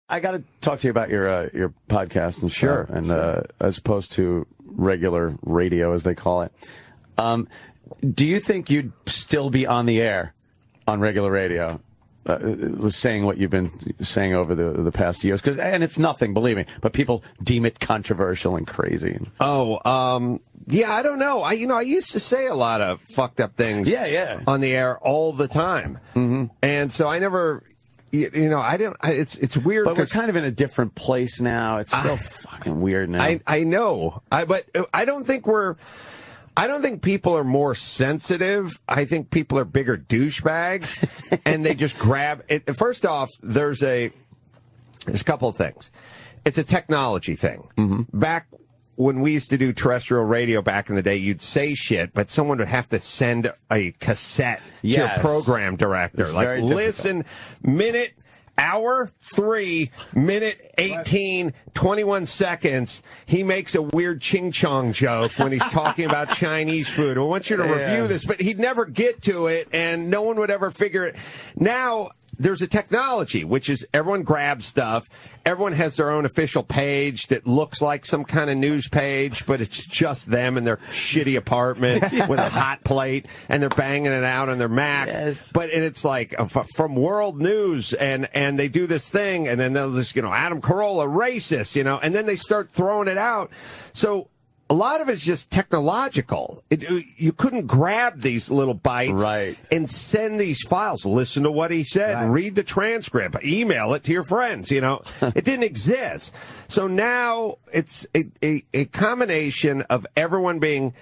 I got to talk to you about your podcast and Sure. stuff, and as opposed to regular radio, as they call it. Do you think you'd still be on the air on regular radio, saying what you've been saying over the past years? And it's nothing, believe me, but people deem it controversial and crazy. Yeah, I don't know. I used to say a lot of fucked up things on the air all the time. Mm-hmm. And so I never, I didn't, it's weird. But we're kind of in a different place now. It's so fucking weird now. I know. But I don't think people are more sensitive. I think people are bigger douchebags, and they just grab it. First off, there's a couple of things. It's a technology thing. Mm-hmm. Back when we used to do terrestrial radio back in the day, you'd say shit, but someone would have to send a cassette to your program director. Like, listen, hour 3, minute 18, 21 seconds, he makes a weird ching-chong joke when he's talking about Chinese food. I want you to review this, but he'd never get to it, and no one would ever figure it. Now, there's a technology, which is everyone grabs stuff. Everyone has their own official page that looks like some kind of news page, but it's just them in their shitty apartment with a hot plate, and they're banging it out on their Mac. Yes. And it's like from World News, and they do this thing, and then they'll just, Adam Carolla, racist, and then they start throwing it out. So a lot of it's just technological. You couldn't grab these little bites and send these files. Listen to what he said. Read the transcript. Email it to your friends. It didn't exist. So now it's a combination of everyone being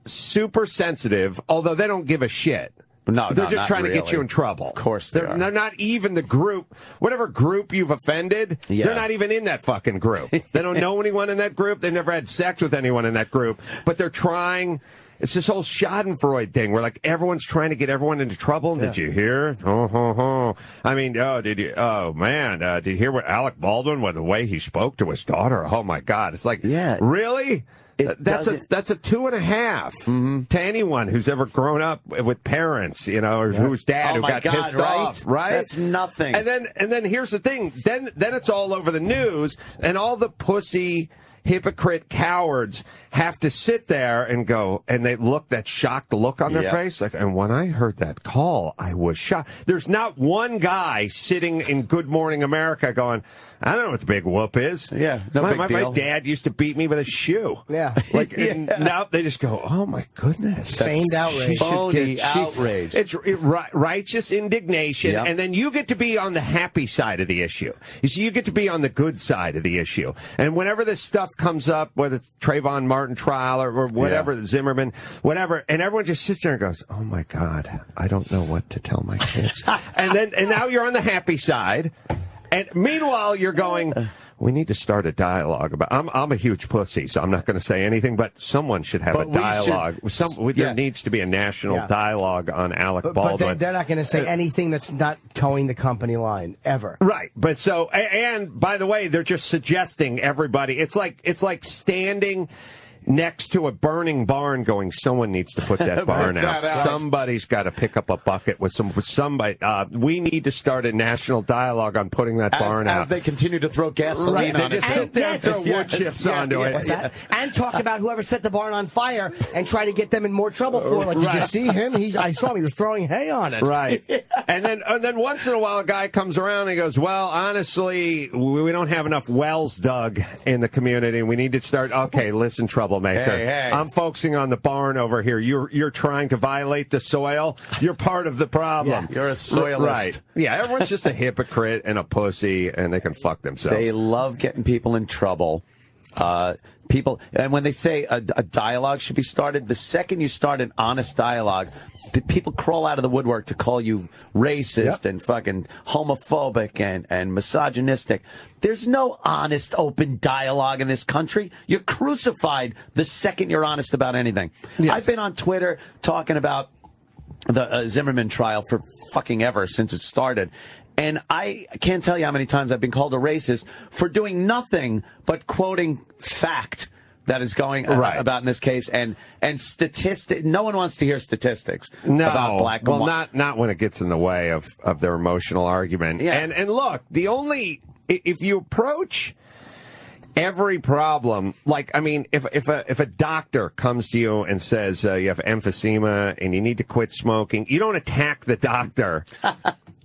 super sensitive, although they don't give a shit. No, they're just trying to get you in trouble. Of course they're not even the group. Whatever group you've offended, they're not even in that fucking group. They don't know anyone in that group. They've never had sex with anyone in that group. But they're trying. It's this whole Schadenfreude thing where, like, everyone's trying to get everyone into trouble. Did you hear? I mean, did you? Oh, man. Did you hear what Alec Baldwin, the way he spoke to his daughter? Oh, my God. It's like, really? That's a 2.5 to anyone who's ever grown up with parents, or whose dad who got pissed off, right? That's nothing. And then here's the thing. Then it's all over the news, and all the pussy hypocrite cowards have to sit there and go, and they look that shocked look on their face. Like, and when I heard that call, I was shocked. There's not one guy sitting in Good Morning America going, I don't know what the big whoop is. Yeah, no big deal. My dad used to beat me with a shoe. Yeah. And now they just go, oh, my goodness. Feigned outrage. Phony outrage. It's righteous indignation, and then you get to be on the happy side of the issue. You see, you get to be on the good side of the issue. And whenever this stuff comes up, whether it's Trayvon Martin trial or whatever, Zimmerman, whatever, and everyone just sits there and goes, oh, my God, I don't know what to tell my kids. and now you're on the happy side. And meanwhile, you're going, we need to start a dialogue about. I'm a huge pussy, so I'm not going to say anything. But someone should have a dialogue. There needs to be a national dialogue on Alec Baldwin. But they're not going to say anything that's not towing the company line ever. Right. But so, and by the way, they're just suggesting everybody. It's like standing next to a burning barn going, someone needs to put that barn out. Somebody's got to pick up a bucket with somebody. We need to start a national dialogue on putting that barn out. As they continue to throw gasoline on it. Just sit there and throw wood chips onto it. And talk about whoever set the barn on fire and try to get them in more trouble for it. Like, did you see him? I saw him. He was throwing hay on it. Right. And then once in a while, a guy comes around and he goes, well, honestly, we don't have enough wells dug in the community. We need to start. Okay, listen, troublemaker. Hey. I'm focusing on the barn over here. You're trying to violate the soil. You're part of the problem. You're a soilist. Right. Yeah, everyone's just a hypocrite and a pussy, and they can fuck themselves. They love getting people in trouble. And when they say a dialogue should be started, the second you start an honest dialogue, the people crawl out of the woodwork to call you racist and fucking homophobic and misogynistic. There's no honest, open dialogue in this country. You're crucified the second you're honest about anything. Yes. I've been on Twitter talking about the Zimmerman trial for fucking ever since it started. And I can't tell you how many times I've been called a racist for doing nothing but quoting fact that is going about in this case, and statistics. No one wants to hear statistics about black and white. Not when it gets in the way of their emotional argument. Yeah. And look, the only if you approach every problem, like, I mean, if a doctor comes to you and says you have emphysema and you need to quit smoking, you don't attack the doctor.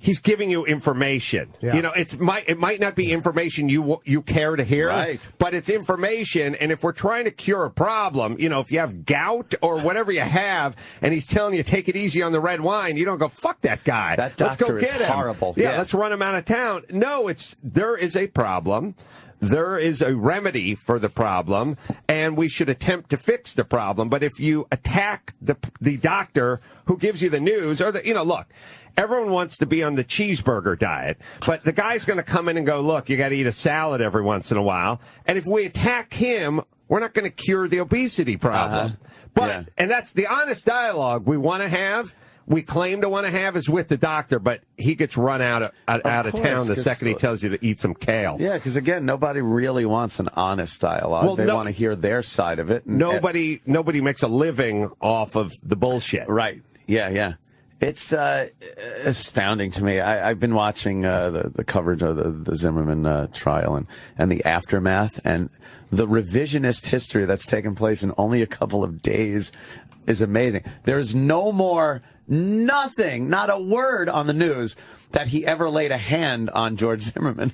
He's giving you information. Yeah. You know, it might not be information you care to hear, right, but it's information. And if we're trying to cure a problem, you know, if you have gout or whatever you have, and he's telling you take it easy on the red wine, you don't go, fuck that guy. That doctor let's go get is him. horrible. Yeah, let's run him out of town. No, there is a problem. There is a remedy for the problem, and we should attempt to fix the problem. But if you attack the doctor who gives you the news, or look, everyone wants to be on the cheeseburger diet, but the guy's going to come in and go, look, you got to eat a salad every once in a while. And if we attack him, we're not going to cure the obesity problem. And that's the honest dialogue we want to have. We claim to want to have is with the doctor, but he gets run out of town the second he tells you to eat some kale. Yeah, because again, nobody really wants an honest dialogue. Well, they want to hear their side of it. Nobody makes a living off of the bullshit. Right. Yeah. It's astounding to me. I've been watching the coverage of the Zimmerman trial and the aftermath, and the revisionist history that's taken place in only a couple of days is amazing. There's nothing, not a word on the news that he ever laid a hand on George Zimmerman.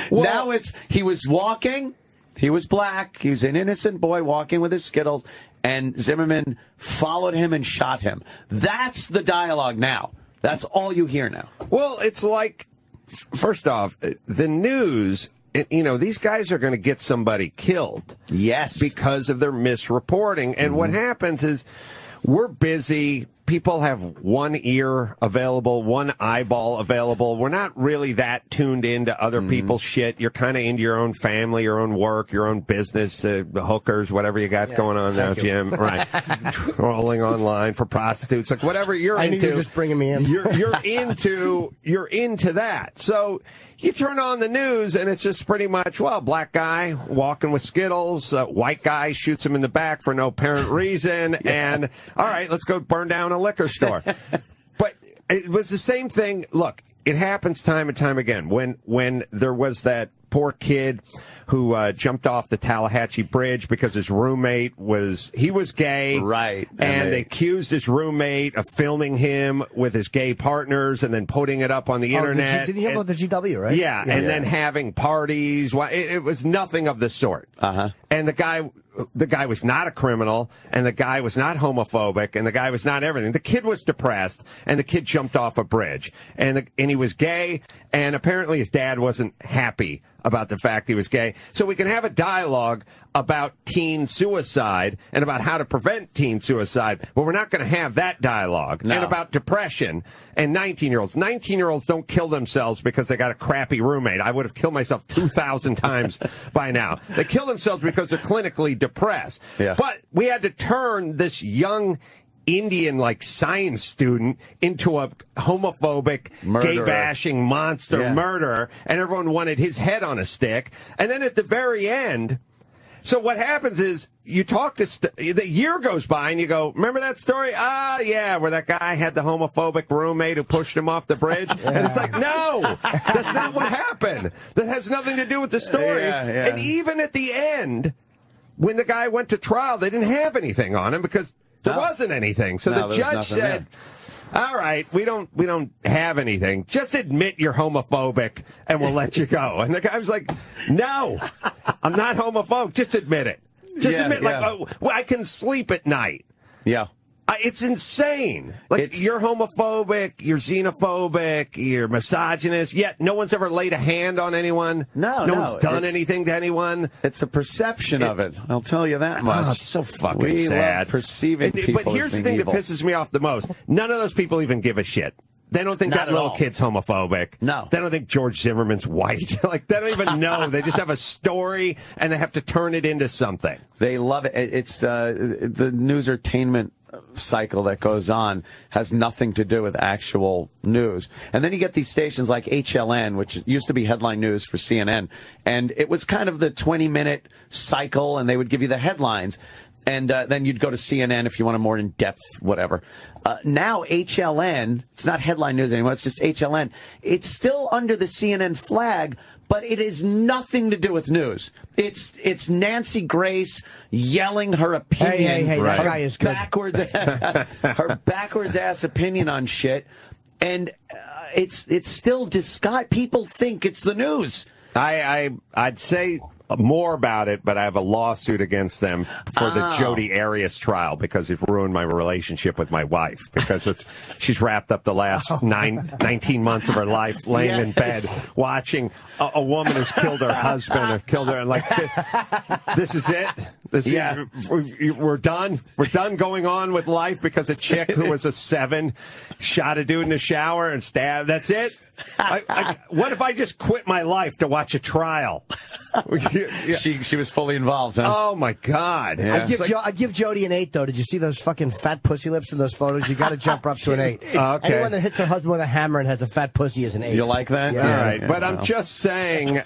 Well, now he was walking, he was black, he was an innocent boy walking with his Skittles, and Zimmerman followed him and shot him. That's the dialogue now. That's all you hear now. Well, it's like, first off, the news, you know, these guys are going to get somebody killed. Yes. Because of their misreporting. And what happens is we're busy. People have one ear available, one eyeball available. We're not really that tuned into other people's shit. You're kind of into your own family, your own work, your own business, the hookers, whatever you got going on now, Jim. Right. Trolling online for prostitutes, like whatever you're into. I knew you were just bringing me in. You're into that. So you turn on the news, and it's just pretty much, well, black guy walking with Skittles, white guy shoots him in the back for no apparent reason, and all right, let's go burn down a liquor store. But it was the same thing. Look, it happens time and time again. When there was that poor kid who jumped off the Tallahatchie Bridge because his roommate was gay. Right. And they accused his roommate of filming him with his gay partners and then putting it up on the internet. Didn't he have the GW, right? Yeah, and then having parties. It was nothing of the sort. And the guy was not a criminal, and the guy was not homophobic, and the guy was not everything. The kid was depressed, and the kid jumped off a bridge, and he was gay, and apparently his dad wasn't happy about the fact he was gay. So we can have a dialogue about teen suicide and about how to prevent teen suicide, but we're not going to have that dialogue. No. And about depression and 19-year-olds. 19-year-olds don't kill themselves because they got a crappy roommate. I would have killed myself 2,000 times by now. They kill themselves because they're clinically depressed. Yeah. But we had to turn this young Indian science student into a homophobic, Murderer. gay-bashing monster murderer, and everyone wanted his head on a stick. And then at the very end, so what happens is you talk to the year goes by and you go, remember that story? Yeah, where that guy had the homophobic roommate who pushed him off the bridge. And it's like, no, that's not what happened. That has nothing to do with the story. And even at the end, when the guy went to trial, they didn't have anything on him because there wasn't anything. So the judge said, all right, we don't have anything. Just admit you're homophobic and we'll let you go. And the guy was like, no, I'm not homophobic. Just admit it. Just admit, I can sleep at night. Yeah. It's insane. You're homophobic, you're xenophobic, you're misogynist, yet no one's ever laid a hand on anyone. No one's done anything to anyone. It's the perception of it. I'll tell you that much. Oh, it's so fucking we sad. Love perceiving people. But here's the as thing being evil. that pisses me off the most. None of those people even give a shit. They don't think Not that little all. kid's homophobic. No. They don't think George Zimmerman's white. They don't even know. They just have a story, and they have to turn it into something. They love it. It's the news-ertainment cycle that goes on has nothing to do with actual news. And then you get these stations like HLN, which used to be headline news for CNN, and it was kind of the 20-minute cycle, and they would give you the headlines. And then you'd go to CNN if you want a more in-depth whatever. Now HLN, it's not headline news anymore, it's just HLN. It's still under the CNN flag, but it has nothing to do with news. It's Nancy Grace yelling her opinion. Hey, Right. that guy is good. Her backwards ass opinion on shit. And it's still disguised. People think it's the news. I'd say more about it, but I have a lawsuit against them for the Jodi Arias trial because it ruined my relationship with my wife because she's wrapped up the last 19 months of her life laying in bed watching a woman who's killed her husband or killed her, and like, this is it. We're done. We're done going on with life because a chick who was a 7 shot a dude in the shower and stabbed. That's it. What if I just quit my life to watch a trial? She was fully involved, huh? Oh my God! Yeah. I'd give Jody an 8 though. Did you see those fucking fat pussy lips in those photos? You got to jump up to an 8. Okay. Anyone that hits her husband with a hammer and has a fat pussy is an 8. You like that? Yeah. All right, but I'm just saying,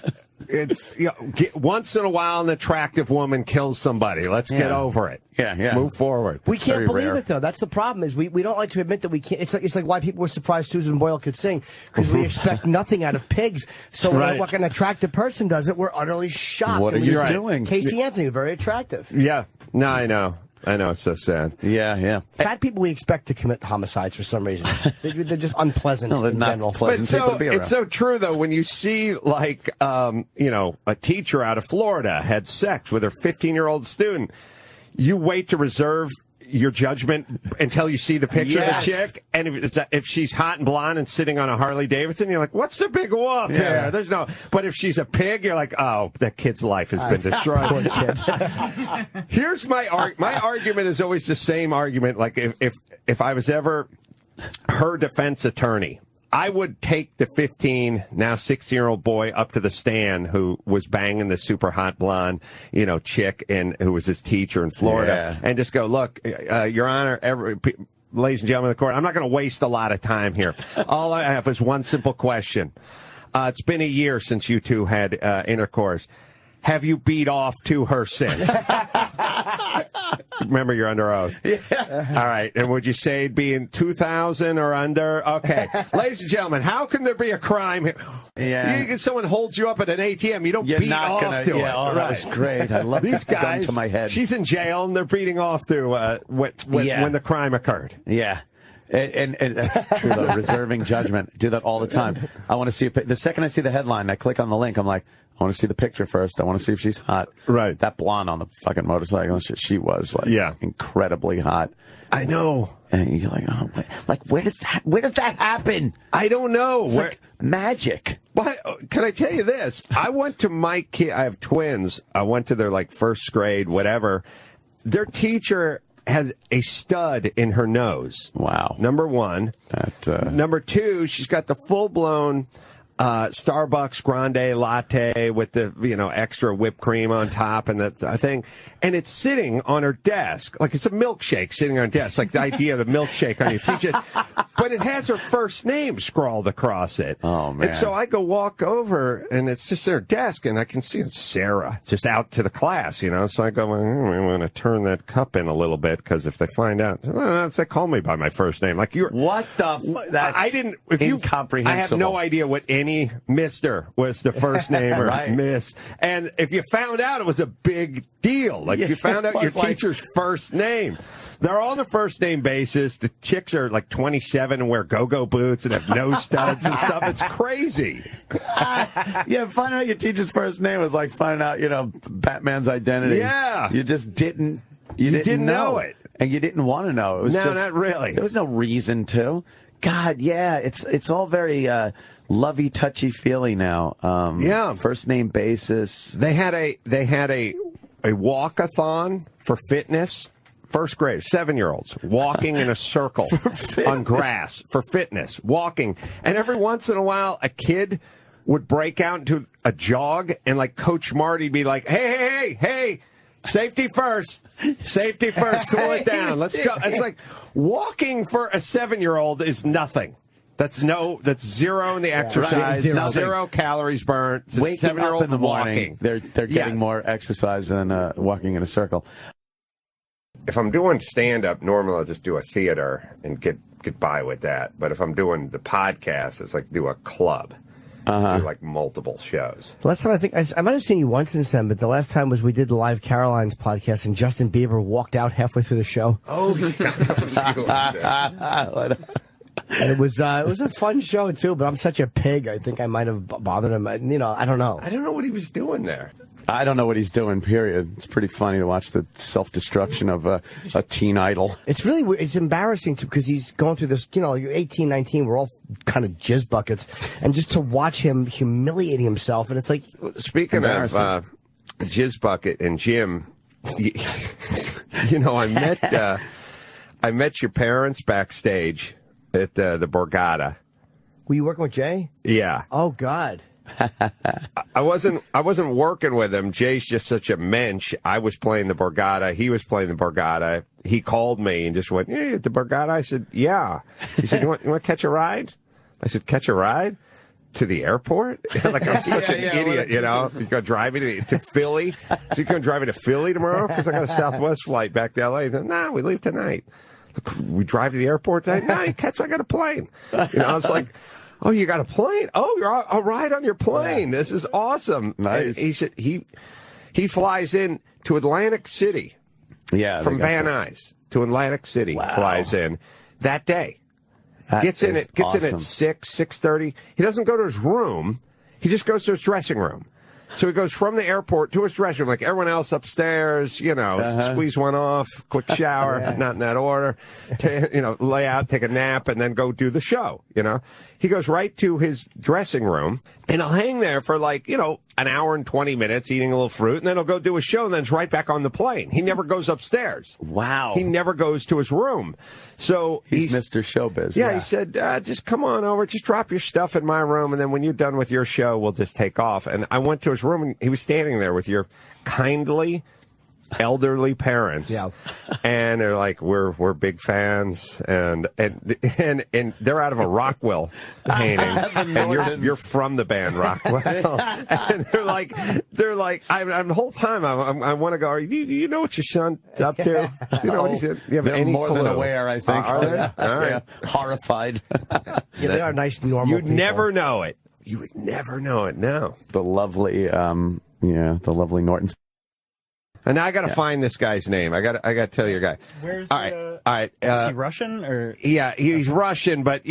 once in a while, an attractive woman kills somebody. Let's get over it. Yeah. Move forward. We can't Very believe rare. it though. That's the problem. Is we don't like to admit that we can't. It's like why people were surprised Susan Boyle could sing, because we expect nothing out of pigs. So when an attractive person does it, we're utterly shocked. What are you doing? Casey Anthony, very attractive. Yeah. No, I know. It's so sad. Yeah. Fat people we expect to commit homicides for some reason. They're just unpleasant No, they're in not general. pleasant. It's so true though. When you see like a teacher out of Florida had sex with her 15-year-old student, you wait to reserve your judgment until you see the picture of the chick, and if she's hot and blonde and sitting on a Harley Davidson, you're like, what's the big whoop here? There's no. But if she's a pig, you're like, oh, that kid's life has been destroyed. Poor kid. Here's my argument is always the same argument. Like if I was ever her defense attorney, I would take the 15, now 16-year-old boy up to the stand who was banging the super hot blonde, chick, and who was his teacher in Florida, and just go, look, Your Honor, ladies and gentlemen of the court, I'm not going to waste a lot of time here. All I have is one simple question. It's been a year since you two had intercourse. Have you beat off to her since? Remember, you're under oath. Yeah. All right. And would you say it'd be in 2000 or under? Okay. Ladies and gentlemen, how can there be a crime? Yeah. Someone holds you up at an ATM. You don't beat off to it. Oh, that was great. I love these that gun guys. To my head. She's in jail, and they're beating off to when the crime occurred. Yeah. And that's true, though. Reserving judgment. Do that all the time. I want to see the second I see the headline, I click on the link. I'm like, I want to see the picture first. I want to see if she's hot. Right. That blonde on the fucking motorcycle, she was incredibly hot. I know. And you're like, oh, where does that happen? I don't know. It's like magic. But can I tell you this? I went to my kid. I have twins. I went to their first grade, whatever. Their teacher has a stud in her nose. Wow. Number one. Number two, she's got the full-blown Starbucks grande latte with the extra whipped cream on top and the thing, and it's sitting on her desk like it's a milkshake sitting on her desk, like the idea of the milkshake on your teacher, but it has her first name scrawled across it. Oh man! And so I go walk over, and it's just her desk, and I can see it's Sarah just out to the class, So I go, I want to turn that cup in a little bit because if they find out, they call me by my first name. Like you're what the? That's I didn't. incomprehensible. I have no idea what any Mr. was the first name or Miss. And if you found out, it was a big deal. Like you found out your teacher's first name. They're all on a first name basis. The chicks are 27 and wear go-go boots and have nose studs and stuff. It's crazy. Yeah, finding out your teacher's first name was like finding out, Batman's identity. Yeah. You just didn't. You didn't know it. And you didn't want to know. It was not really. There was no reason to. God, yeah, it's all very lovey touchy feely now. First name basis. They had a walkathon for fitness. First grade, 7-year-olds walking in a circle on grass for fitness, walking, and every once in a while a kid would break out into a jog, and Coach Marty'd be like, "Hey, safety first, cool it down, let's go." It's like walking for a 7-year-old is nothing. That's zero in the exercise, zero calories burnt. It's a Waking up 7-year-old in the morning, walking. they're getting more exercise than walking in a circle. if I'm doing stand-up, normally I'll just do a theater and get by with that. But if I'm doing the podcast, it's like do a club. Do like multiple shows. Last time I might have seen you once since then, but the last time was we did the live Caroline's podcast, and Justin Bieber walked out halfway through the show. Oh, and it was a fun show too. But I'm such a pig. I think I might have bothered him. I don't know. I don't know what he was doing there. I don't know what he's doing, period. It's pretty funny to watch the self-destruction of a teen idol. It's really weird. It's embarrassing, too, because he's going through this, you're 18, 19, we're all kind of jizz buckets, and just to watch him humiliating himself, and it's like... Speaking of jizz bucket and Jim, I met your parents backstage at the Borgata. Were you working with Jay? Yeah. Oh, God. I wasn't working with him. Jay's just such a mensch. I was playing the Borgata. He was playing the Borgata. He called me and just went, "Hey, at the Borgata?" I said, "Yeah." He said, "You want to catch a ride?" I said, "Catch a ride to the airport?" Like I'm such an idiot, you know. You go driving to Philly. So you're going to drive me to Philly tomorrow? Because I got a Southwest flight back to L.A. He said, "No, we leave tonight." We drive to the airport tonight? No, I got a plane. I was like, "Oh, you got a plane? Oh, you're a ride on your plane. This is awesome." Nice. And he said he flies in to Atlantic City. Yeah. From Van Nuys to Atlantic City. Wow. Flies in that day. Gets in at 6:30. He doesn't go to his room. He just goes to his dressing room. So he goes from the airport to his dressing room, like everyone else upstairs, squeeze one off, quick shower, not in that order, lay out, take a nap, and then go do the show, He goes right to his dressing room, and he'll hang there for an hour and 20 minutes eating a little fruit, and then he'll go do a show, and then it's right back on the plane. He never goes upstairs. Wow. He never goes to his room. So he's Mr. Showbiz. Yeah, he said, just come on over, just drop your stuff in my room, and then when you're done with your show, we'll just take off. And I went to his room, and he was standing there with your kindly elderly parents. Yeah. And they're like, we're big fans, and they're out of a Rockwell painting, and you're from the band Rockwell. And they're like I'm the whole time I want to go, do you know what your son's up to? You know what he said? You have They're any more clue? than aware, I think. Are they? All right. Yeah. Horrified. Yeah, they are nice, normal You'd people. never know it. You would never know it. No. The lovely Nortons. And now I got to find this guy's name. I got to tell your guy. Where's all right. Is he Russian or? Yeah, he's Russian, but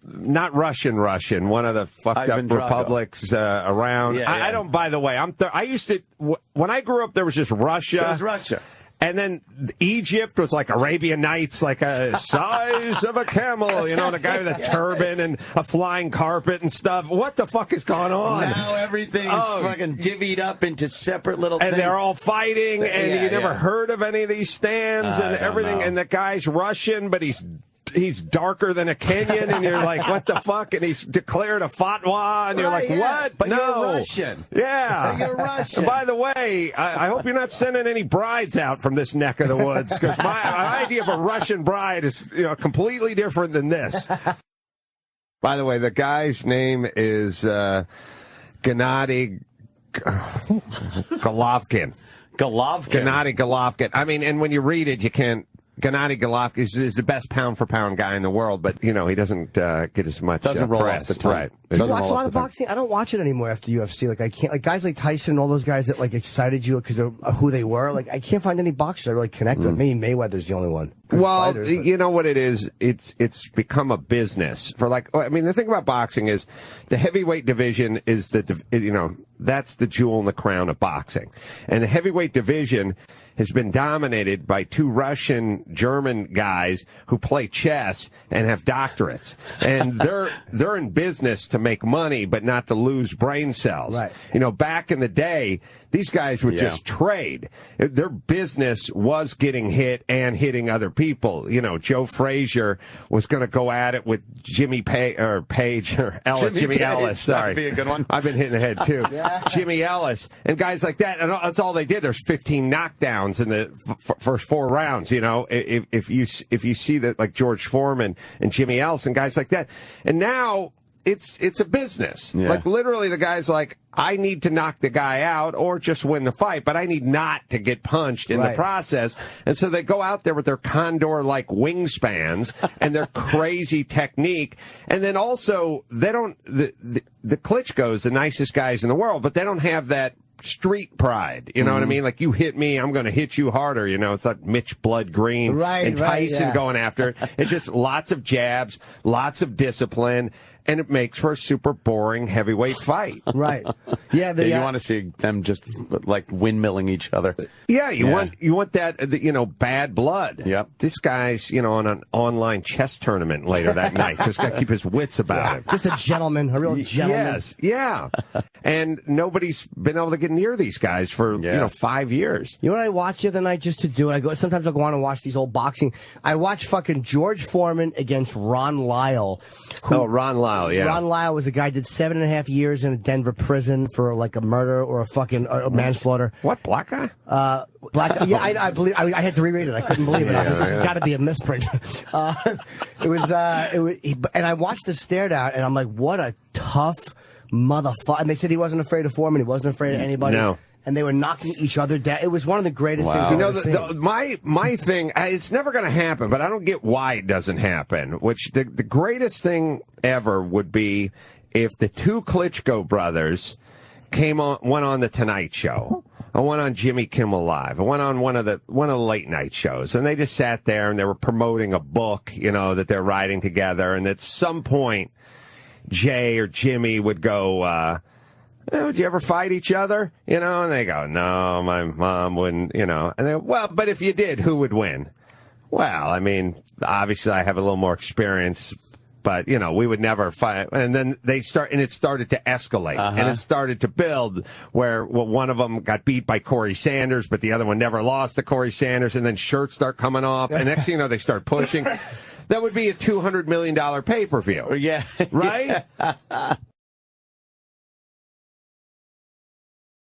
not Russian. One of the fucked up republics around. Yeah, I don't. By the way, I used to when I grew up. There was just Russia. It was Russia. And then Egypt was like Arabian Nights, like a size of a camel, and a guy with a turban and a flying carpet and stuff. What the fuck is going on? Now everything's fucking divvied up into separate little things. And they're all fighting, and you never heard of any of these stands and everything. And the guy's Russian, but he's darker than a Kenyan, and you're like, what the fuck? And he's declared a fatwa, and you're like, what? But no. you're Russian. Yeah. You're Russian. And by the way, I hope you're not sending any brides out from this neck of the woods, because my idea of a Russian bride is completely different than this. By the way, the guy's name is Gennady Golovkin. Gennady Golovkin. I mean, and when you read it, you can't. Gennady Golovkin is the best pound-for-pound guy in the world, but, he doesn't get as much doesn't roll press. off the tongue. Right. Do you watch a lot of boxing? I don't watch it anymore after UFC. Like, I can't, like, guys like Tyson and all those guys that, like, excited you because of who they were. Like, I can't find any boxers I really connect with. Maybe Mayweather's the only one. Well, Fighters, you know what it is? It's become a business. The thing about boxing is the heavyweight division is that's the jewel in the crown of boxing. And the heavyweight division has been dominated by two Russian-German guys who play chess and have doctorates. And they're in business to make money, but not to lose brain cells. Right. Back in the day, these guys would just trade. Their business was getting hit and hitting other people. Joe Frazier was going to go at it with Jimmy Ellis. Sorry. That'd be a good one. I've been hitting the head, too. Jimmy Ellis and guys like that. And that's all they did. There's 15 knockdowns in the first 4 rounds. If you see that, like George Foreman and Jimmy Ellis and guys like that. And now it's a business. Yeah. Like literally, the guy's like, I need to knock the guy out or just win the fight, but I need not to get punched in the process. And so they go out there with their condor-like wingspans and their crazy technique. And then also, they don't, the Klitschko's the nicest guys in the world, but they don't have that street pride. You know what I mean? Like, you hit me, I'm going to hit you harder. You know, it's like Mitch Blood Green and Tyson going after it. It's just lots of jabs, lots of discipline. And it makes for a super boring heavyweight fight. Right. Yeah. You want to see them just like windmilling each other. Yeah, you want that, bad blood. Yep. This guy's, on an online chess tournament later that night. Just got to keep his wits about him. Just a gentleman, a real gentleman. Yes, yeah. And nobody's been able to get near these guys for 5 years. You know what I watched the other night just to do it? Sometimes I'll go on and watch these old boxing. I watched fucking George Foreman against Ron Lyle. Ron Lyle. Yeah. Ron Lyle was a guy who did 7.5 years in a Denver prison for like a murder or a fucking manslaughter. What, black guy? Black. Yeah, I believe. I had to reread it. I couldn't believe it. I said, this has got to be a misprint. And I watched the stare down, and I'm like, what a tough motherfucker. And they said he wasn't afraid of Foreman. He wasn't afraid of anybody. No. And they were knocking each other down. It was one of the greatest things I've ever seen. My thing, it's never going to happen, but I don't get why it doesn't happen. Which the greatest thing ever would be if the two Klitschko brothers went on the Tonight Show. I went on Jimmy Kimmel Live. I went on one of the late night shows, and they just sat there and they were promoting a book, that they're writing together. And at some point, Jay or Jimmy would go, would you ever fight each other? And they go, no, my mom wouldn't, and they go, well, but if you did, who would win? Well, I mean, obviously I have a little more experience, but, we would never fight. And then and it started to escalate, and it started to build where one of them got beat by Corey Sanders, but the other one never lost to Corey Sanders, and then shirts start coming off, and next thing you know, they start pushing. That would be a $200 million pay-per-view. Yeah. Right?